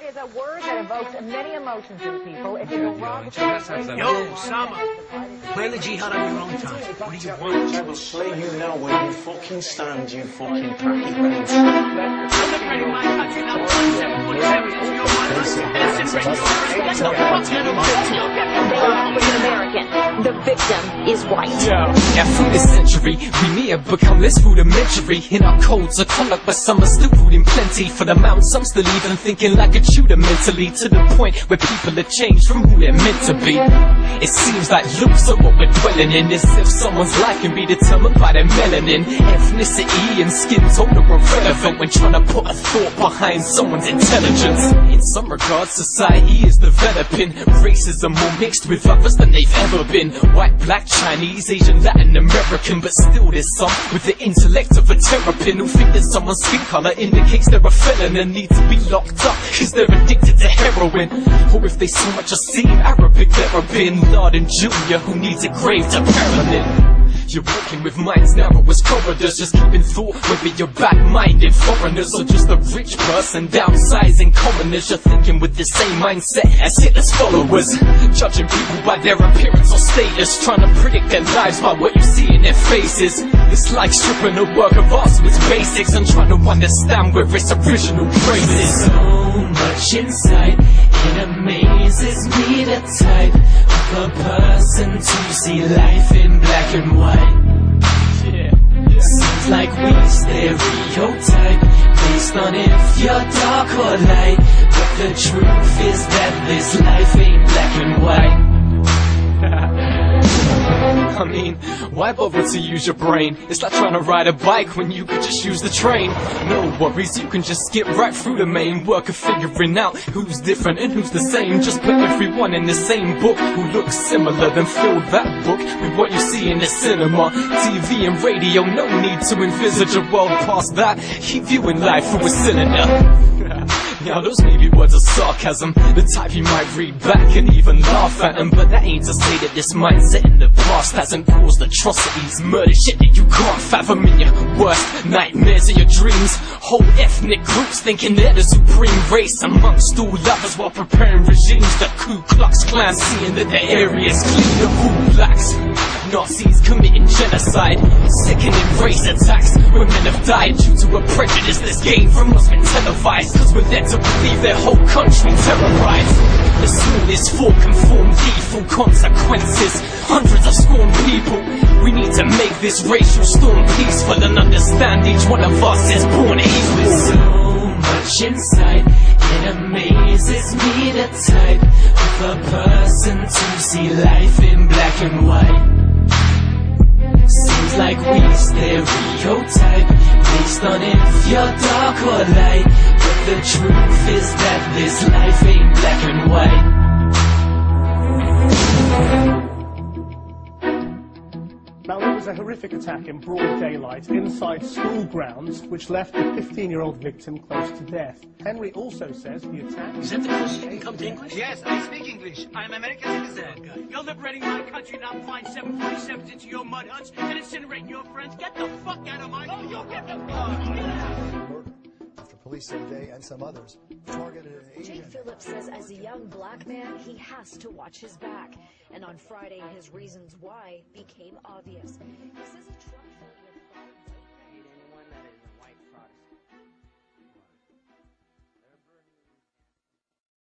is a word that evokes many emotions in people. It is a wrong. Yo, Sama. Plan the jihad on your own time. What do you want? I will slay you now where you fucking stand, you fucking cracky pants. Celebrating my country, not 47 into your mother. Innocent red doors. Get the fuck out of my American. The victim is white. Yeah, through this century, we may have become less rudimentary in our codes of conduct, but some are still food in plenty. For the amount, some still even thinking like a tutor mentally, to the point where people have changed from who they're meant to be. It seems like loops are what we're dwelling in, as if someone's life can be determined by their melanin. Ethnicity and skin tone are irrelevant when trying to put a thought behind someone's intelligence. In some regards, society is developing. Races are more mixed with others than they've ever been. White, black, Chinese, Asian, Latin American, but still there's some with the intellect of a terrapin who think that someone's skin color indicates they're a felon and need to be locked up cause they're addicted to heroin. Or if they so much as seem Arabic, they're a Bin Laden Jr. who needs a grave to parallel. You're working with minds narrow as corridors, just keeping thought whether you're bad-minded foreigners or just a rich person downsizing commoners. You're thinking with the same mindset as Hitler's followers, judging people by their appearance or status, trying to predict their lives by what you see in their faces. It's like stripping a work of art to its basics and trying to understand where its original trace is. So much inside, it amazes me the type of a person to see life in black and white. Seems like we stereotype based on if you're dark or light, but the truth is that this life ain't black and white. I mean, why bother to use your brain? It's like trying to ride a bike when you could just use the train. No worries, you can just skip right through the main work of figuring out who's different and who's the same. Just put everyone in the same book who looks similar, then fill that book with what you see in the cinema, TV and radio. No need to envisage a world past that. Keep viewing life through a cylinder. Now those may be words of sarcasm, the type you might read back and even laugh at them, but that ain't to say that this mindset in the past hasn't caused atrocities, murder, shit that you can't fathom in your worst nightmares of your dreams. Whole ethnic groups thinking they're the supreme race amongst all others while preparing regimes. The Ku Klux Klan seeing that the area's clean of all blacks. Nazis committing genocide, sickening race attacks. Women have died due to a prejudice that's gained from what's been televised, cause we're led to believe their whole country terrorized. The smallest fault can form lethal consequences. Hundreds of scorned people. We need to make this racial storm peaceful and understand each one of us is born equal. So much inside, it amazes me the type of a person to see life in black and white. Seems like we stereotype based on if you're dark or light, but the truth is that this life ain't black and white. Now, there was a horrific attack in broad daylight inside school grounds, which left the 15-year-old victim close to death. Henry also says the attack... Is that the closest you can come to English? Yes, I speak English. I'm American citizen. You're liberating my country, not flying 747s into your mud huts and incinerating your friends. Get the fuck out of my... Oh, you get the fuck! After police say they and some others targeted an Asian. Jake Phillips says as a young black man, he has to watch his back. And on Friday, his reasons why became obvious. He says a truck...